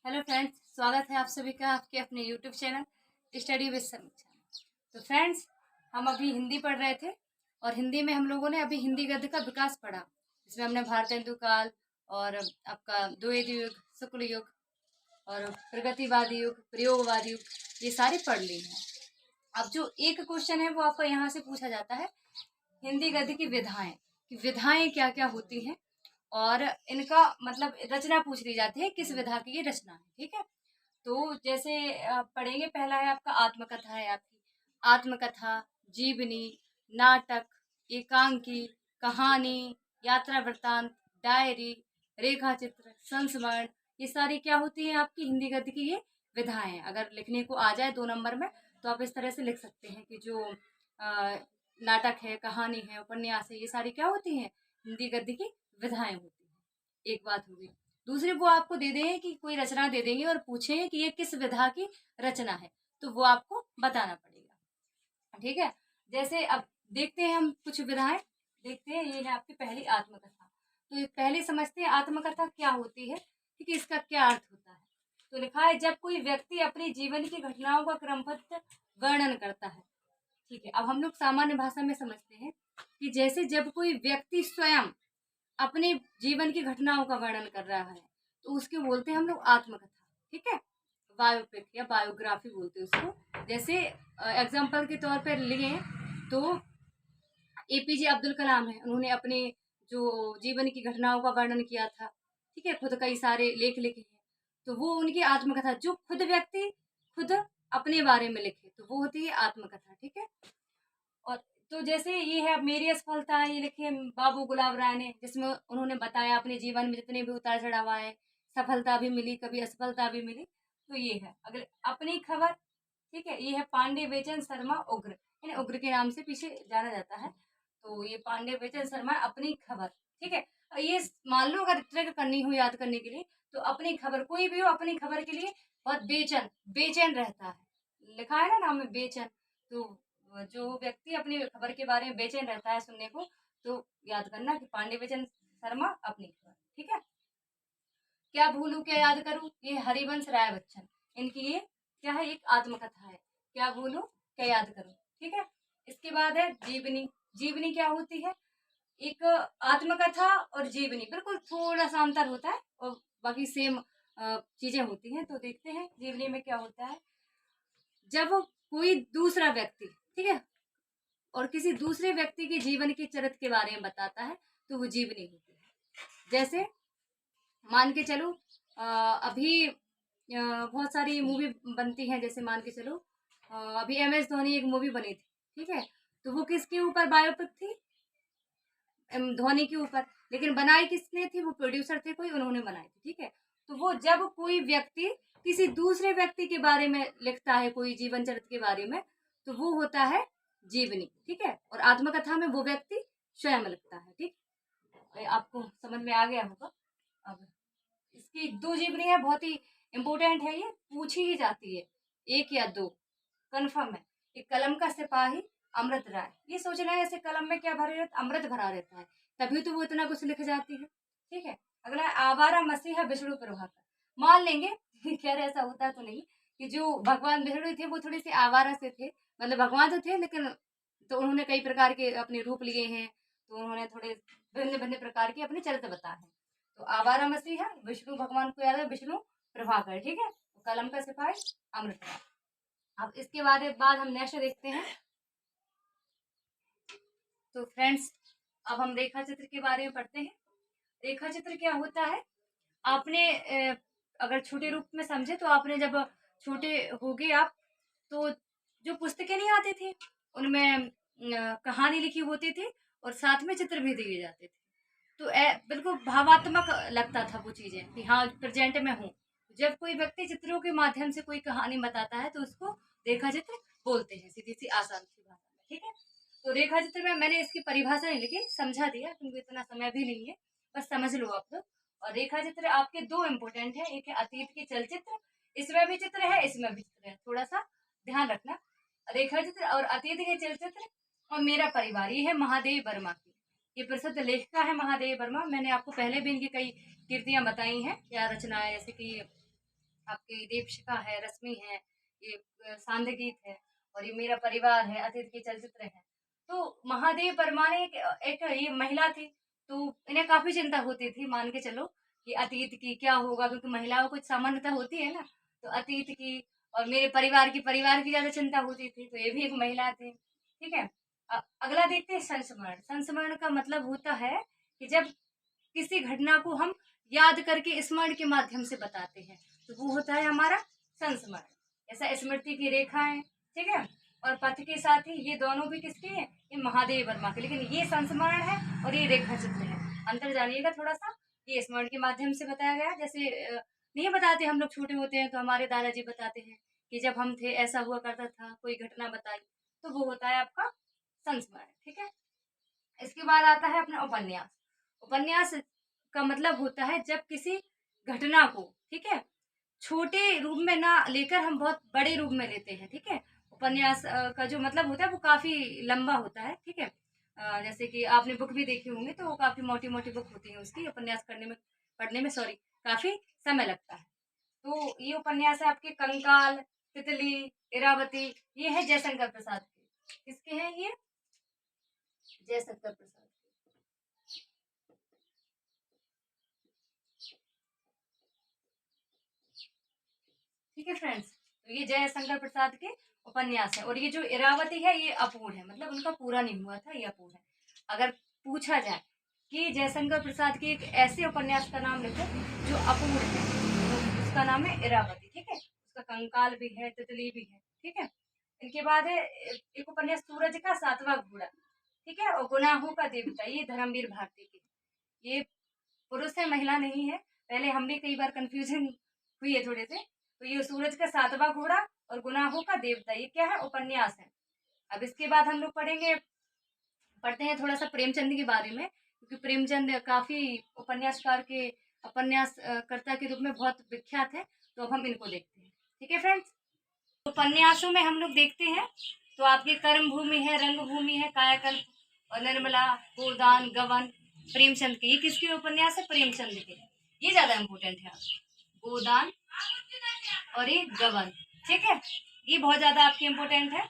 Hello friends, स्वागत है आप सभी का आपके अपने यूट्यूब चैनल स्टडी विद समीक्षा में। तो फ्रेंड्स, हम अभी हिंदी पढ़ रहे थे और हिंदी में हम लोगों ने अभी हिंदी गद्य का विकास पढ़ा। इसमें हमने भारतेंदु काल और आपका द्वैध युग, शुक्ल युग और प्रगतिवादी युग, प्रयोगवादी युग, ये सारे पढ़ लिए हैं। अब जो एक क्वेश्चन है वो आपको यहाँ से पूछा जाता है, हिंदी गद्य की विधाएं, कि विधाएं क्या क्या होती हैं और इनका मतलब रचना पूछ ली जाती है, किस विधा की ये रचना है। ठीक है, तो जैसे पढ़ेंगे, पहला है आपका आत्मकथा है आपकी। आत्मकथा, जीवनी, नाटक, एकांकी, कहानी, यात्रा वृत्तांत, डायरी, रेखा चित्र, संस्मरण, ये सारी क्या होती है आपकी हिंदी गद्य की ये विधाएं। अगर लिखने को आ जाए 2 नंबर में तो आप इस तरह से लिख सकते हैं कि जो नाटक है, कहानी है, उपन्यास है, ये सारी क्या होती हैं, हिंदी गद्य की विधाएं होती हैं। एक बात होगी। दूसरे, वो आपको दे देंगे कि कोई रचना दे देंगे और पूछेंगे कि ये किस विधा की रचना है, तो वो आपको बताना पड़ेगा। ठीक है, जैसे अब देखते हैं हम कुछ विधाएं, देखते हैं। ये है आपकी पहली आत्मकथा। तो ये पहले समझते हैं आत्मकथा क्या होती है, ठीक है, इसका क्या अर्थ होता है। तो लिखा है, जब कोई व्यक्ति अपने जीवन की घटनाओं का क्रमबद्ध वर्णन करता है। ठीक है, अब हम लोग सामान्य भाषा में समझते हैं कि जैसे जब कोई व्यक्ति स्वयं अपने जीवन की घटनाओं का वर्णन कर रहा है तो उसके बोलते हैं हम लोग आत्मकथा। ठीक है, बायोपिक या बायोग्राफी बोलते हैं उसको। जैसे एग्जाम्पल के तौर पर लिए तो एपीजे अब्दुल कलाम है, उन्होंने अपने जो जीवन की घटनाओं का वर्णन किया था। ठीक है, खुद कई सारे लेख लिखे हैं, तो वो उनकी आत्मकथा, जो खुद व्यक्ति खुद अपने बारे में लिखे तो वो होती है आत्मकथा। ठीक है, और तो जैसे ये है, अब मेरी असफलता है, ये लिखी है बाबू गुलाब राय ने, जिसमें उन्होंने बताया अपने जीवन में जितने भी उतार चढ़ाव आए, सफलता भी मिली, कभी असफलता भी मिली। तो ये है अगले, अपनी खबर। ठीक है, ये है पांडे बेचन शर्मा उग्र, इन्हें उग्र के नाम से पीछे जाना जाता है। तो ये पांडे बेचन शर्मा अपनी खबर। ठीक है, ये मान लो अगर ट्रिक करनी हो याद करने के लिए, तो अपनी खबर, कोई भी हो अपनी खबर के लिए बहुत बेचैन बेचैन रहता है। लिखा है ना नाम में बेचैन, तो जो व्यक्ति अपनी खबर के बारे में बेचैन रहता है सुनने को, तो याद करना कि पांडे बेचन शर्मा अपनी खबर। ठीक है, क्या भूलूं क्या याद करूं, ये हरिवंश राय बच्चन, इनकी ये क्या है, एक आत्मकथा है, क्या भूलूं क्या याद करूं। ठीक है, इसके बाद है जीवनी। जीवनी क्या होती है, एक आत्मकथा और जीवनी बिल्कुल थोड़ा सा अंतर होता है और बाकी सेम चीजें होती हैं। तो देखते हैं जीवनी में क्या होता है। जब कोई दूसरा व्यक्ति, ठीक है, और किसी दूसरे व्यक्ति के जीवन के चरित्र के बारे में बताता है तो वो जीवनी होती है। जैसे मान के चलो अभी बहुत सारी मूवी बनती हैं, जैसे मान के चलो अभी MS धोनी एक मूवी बनी थी। ठीक है, तो वो किसके ऊपर बायोपिक थी, धोनी के ऊपर, लेकिन बनाई किसने थी, वो प्रोड्यूसर थे कोई, उन्होंने बनाई थी। ठीक है, तो वो जब कोई व्यक्ति किसी दूसरे व्यक्ति के बारे में लिखता है, कोई जीवन चरित्र के बारे में, तो वो होता है जीवनी। ठीक है, और आत्मकथा में वो व्यक्ति स्वयं लिखता है। ठीक, आपको समझ में आ गया होगा। अब इसकी 2 जीवनी है, बहुत ही इंपॉर्टेंट है, ये पूछी ही जाती है, 1 या 2 कंफर्म है। एक कलम का सिपाही अमृत राय, ये सोचना है ऐसे कलम में क्या भरे रहता, अमृत भरा रहता है, तभी तो वो इतना कुछ लिख जाती है। ठीक है, अगला है आवारा मसीहा विष्णु प्रभाकर। मान लेंगे खैर ऐसा होता तो नहीं, कि जो भगवान विष्णु थे वो थोड़े से आवारा से थे, मतलब भगवान तो थे लेकिन, तो उन्होंने कई प्रकार के अपने रूप लिए हैं, तो उन्होंने थोड़े भिन्न भिन्न प्रकार के अपने चरित्र बताए हैं। तो आवारा मसीहा विष्णु भगवान को याद है, विष्णु प्रभाकर। ठीक है, तो कलम का सिपाही अमृत राय। अब इसके बाद हम नेक्स्ट देखते हैं। तो फ्रेंड्स, अब हम रेखा चित्र के बारे में पढ़ते हैं। रेखा चित्र क्या होता है, आपने अगर छोटे रूप में समझे तो आपने जब छोटे होगे आप, तो जो पुस्तकें नहीं आती थी उनमें कहानी लिखी होती थी और साथ में चित्र भी दिए जाते थे। तो बिल्कुल भावात्मक लगता था वो चीजें कि हाँ प्रेजेंट में हूँ। जब कोई व्यक्ति चित्रों के माध्यम से कोई कहानी बताता है तो उसको रेखा चित्र बोलते हैं, सीधी सी आसान सी भाषा में। ठीक है, तो रेखा चित्र में मैंने इसकी परिभाषा नहीं लिखी, समझा दिया क्योंकि इतना समय भी नहीं है, बस समझ लो आप लोग। और रेखा चित्र आपके 2 इम्पोर्टेंट है, एक है अतीत के चलचित्र, इसमें भी चित्र है इसमें भी चित्र है, थोड़ा सा ध्यान रखना। रेखा चित्र और अतीत के चलचित्र और मेरा परिवार, ये है महादेव वर्मा की, ये प्रसिद्ध लेखिका है महादेव वर्मा। मैंने आपको पहले भी इनकी कई कृतियां बताई हैं या रचनाएं, जैसे कि आपकी दीपशिखा है, रश्मि है, ये सांध्य गीत है, और ये मेरा परिवार है, अतीत के चलचित्र हैं। तो महादेव परमाने एक ये महिला थी, तो इन्हें काफ़ी चिंता होती थी, मान के चलो कि अतीत की क्या होगा, क्योंकि महिलाओं को कुछ सामान्यता होती है ना, तो अतीत की और मेरे परिवार की ज़्यादा चिंता होती थी, तो ये भी एक महिला थी, ठीक है? अगला देखते हैं संस्मरण। संस्मरण का मतलब होता है कि जब किसी घटना को हम याद करके स्मरण के माध्यम से बताते हैं, तो वो होता है हमारा संस्मरण। ऐसा स्मृति की रेखाएं, ठीक है, और पथ के साथ ही ये दोनों भी किसके हैं? ये महादेव वर्मा के, लेकिन ये संस्मरण है और ये रेखा चित्र है। अंतर जानिएगा थोड़ा सा। ये स्मरण के माध्यम से बताया गया, जैसे नहीं बताते, हम लोग छोटे होते हैं तो हमारे दादाजी बताते हैं कि जब हम थे ऐसा हुआ करता था, कोई घटना बताई, तो वो होता है आपका संस्मरण, ठीक है। इसके बाद आता है अपना उपन्यास। उपन्यास का मतलब होता है जब किसी घटना को, ठीक है, छोटे रूप में ना लेकर हम बहुत बड़े रूप में लेते हैं, ठीक है। उपन्यास का जो मतलब होता है वो काफी लंबा होता है, ठीक है। जैसे कि आपने बुक भी देखी होंगी, तो वो काफी मोटी मोटी बुक होती है उसकी, उपन्यास करने में पढ़ने में सॉरी काफी समय लगता है। तो ये उपन्यास है आपके कंकाल, तितली, इरावती। ये है जयशंकर प्रसाद के। किसके हैं ये? जयशंकर प्रसाद। ठीक है फ्रेंड्स, तो ये जयशंकर प्रसाद के उपन्यास है। और ये जो इरावती है ये अपूर्ण है, मतलब उनका पूरा नहीं हुआ था, ये अपूर्ण है। अगर पूछा जाए कि जयशंकर प्रसाद के एक ऐसे उपन्यास का नाम लिखो जो अपूर्ण है, तो उसका नाम है इरावती, ठीक है। उसका कंकाल भी है, तितली भी है, ठीक है। इनके बाद है एक उपन्यास सूरज का सातवां घोड़ा, ठीक है, और गुनाहों का देवता, ये धर्मवीर भारती की। ये पुरुष है, महिला नहीं है। पहले हम भी कई बार कंफ्यूजन हुई है थोड़े से। तो ये सूरज का सातवां घोड़ा और गुनाहों का देवता, ये क्या है? उपन्यास है। अब इसके बाद हम लोग पढ़ते हैं थोड़ा सा प्रेमचंद के बारे में, क्योंकि प्रेमचंद काफी उपन्यासकार के उपन्यास कर्ता के रूप में बहुत विख्यात है। तो अब हम इनको देखते हैं, ठीक है फ्रेंड्स। उपन्यासों में हम लोग देखते हैं, तो आपकी कर्म भूमि है, रंग भूमि है, कायाकल्प और निर्मला, गोदान, गवन, प्रेमचंद के। ये किसके उपन्यास है? प्रेमचंद के। ये ज्यादा इम्पोर्टेंट है, गोदान और ये गवन, ठीक है। ये बहुत ज्यादा आपके इम्पोर्टेंट है।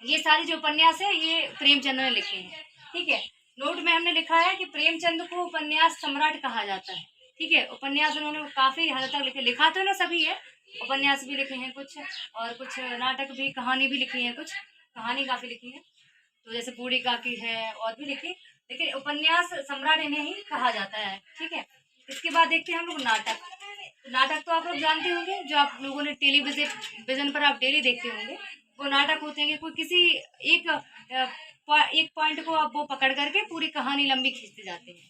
ये सारे जो उपन्यास है ये प्रेमचंद ने लिखे हैं, ठीक है। नोट में हमने लिखा है कि प्रेमचंद को उपन्यास सम्राट कहा जाता है, ठीक है। उपन्यास उन्होंने काफी हद तक लिखा तो ना सभी है, उपन्यास भी लिखे हैं कुछ, और कुछ नाटक भी, कहानी भी लिखी है, कुछ कहानी काफी लिखी है, तो जैसे बूढ़ी काकी है और भी लिखी, लेकिन उपन्यास सम्राट इन्हें ही कहा जाता है, ठीक है। इसके बाद देखते हैं हम लोग नाटक। नाटक तो आप लोग जानते होंगे, जो आप लोगों ने टेलीविजन पर आप डेली देखते होंगे। वो नाटक होते हैं कि कोई किसी एक एक पॉइंट को आप वो पकड़ करके पूरी कहानी लंबी खींचते जाते हैं,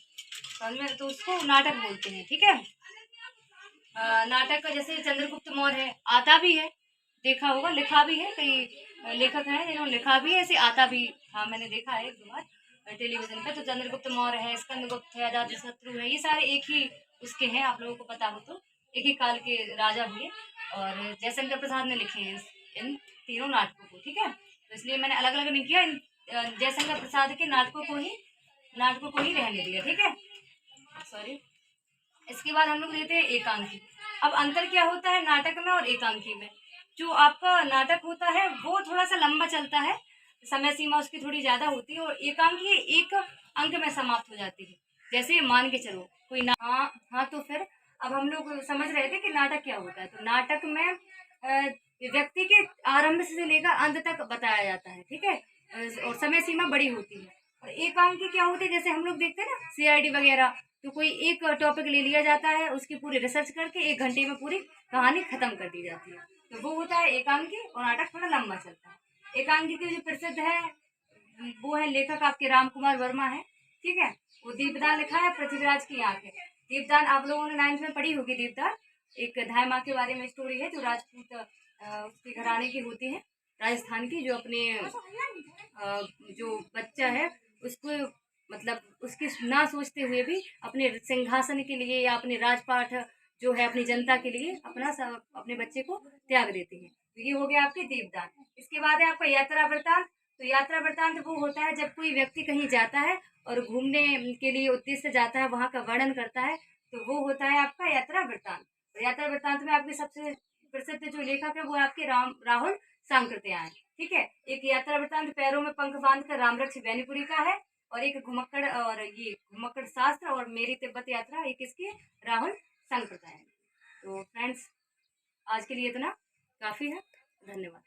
समझ में? तो उसको नाटक बोलते हैं, ठीक है। नाटक का जैसे चंद्रगुप्त मौर्य है, आता भी है, देखा होगा, लिखा भी है, कई लेखक हैं जिन्होंने लिखा भी है, ऐसे आता भी। हाँ, मैंने देखा है एक दो बार टेलीविजन पे। तो चंद्रगुप्त मौर्य है, स्कंदगुप्त है, अजातशत्रु है, ये सारे एक ही उसके हैं, आप लोगों को पता हो तो। एक ही काल के राजा हुए, और जयशंकर प्रसाद ने लिखे हैं इन तीनों नाटकों को, ठीक है। तो इसलिए मैंने अलग अलग नहीं किया, जयशंकर प्रसाद के नाटकों को ही रहने दिया, ठीक है, सॉरी। इसके बाद हम लोग लेते हैं एकांकी। अब अंतर क्या होता है नाटक में और एकांकी में? जो आपका नाटक होता है वो थोड़ा सा लंबा चलता है, समय सीमा उसकी थोड़ी ज्यादा होती है, और एकांकी एक अंक में समाप्त हो जाती है। जैसे मान के चलो कोई हाँ हाँ, तो फिर अब हम लोग समझ रहे थे कि नाटक क्या होता है। तो नाटक में व्यक्ति के आरंभ से लेकर अंत तक बताया जाता है, ठीक है, और समय सीमा बड़ी होती है। और एकांकी क्या होती है? जैसे हम लोग देखते हैं ना सीआईडी वगैरह, तो कोई एक टॉपिक ले लिया जाता है, उसकी पूरी रिसर्च करके 1 घंटे में पूरी कहानी खत्म कर दी जाती है, तो वो होता है एकांकी। और नाटक थोड़ा लंबा चलता है। एकांकी की जो प्रसिद्ध है वो है लेखक आपके राम कुमार वर्मा है, ठीक है। वो दीपदान लिखा है, पृथ्वीराज की आंख है। दीपदान आप लोगों ने 9th में पढ़ी होगी। दीपदान एक धाय माँ के बारे में स्टोरी है, जो राजपूत उसके घराने की होती है, राजस्थान की, जो अपने जो बच्चा है उसको, मतलब उसकी ना सोचते हुए भी अपने सिंहासन के लिए या अपने राजपाट जो है अपनी जनता के लिए अपने बच्चे को त्याग देते हैं। तो ये हो गया आपके दीपदान। इसके बाद है आपका यात्रा वृतांत। तो यात्रा वृतांत वो होता है जब कोई व्यक्ति कहीं जाता है और घूमने के लिए उद्देश्य से जाता है, वहां का वर्णन करता है, तो वो होता है आपका यात्रा वृतांत। और यात्रा वृत्तांत में आपके सबसे प्रसिद्ध जो लेखक है वो आपके राहुल सांकृत्यायन हैं। ठीक है, एक यात्रा वृत्तांत पैरों में पंख बांध कर रामरक्ष बैनीपुरी का है, और एक घुमक्कड़, और ये घुमक्कड़ शास्त्र और मेरी तिब्बत यात्रा एक इसकी राहुल सांकृत्यायन। तो फ्रेंड्स आज के लिए इतना काफी है, धन्यवाद।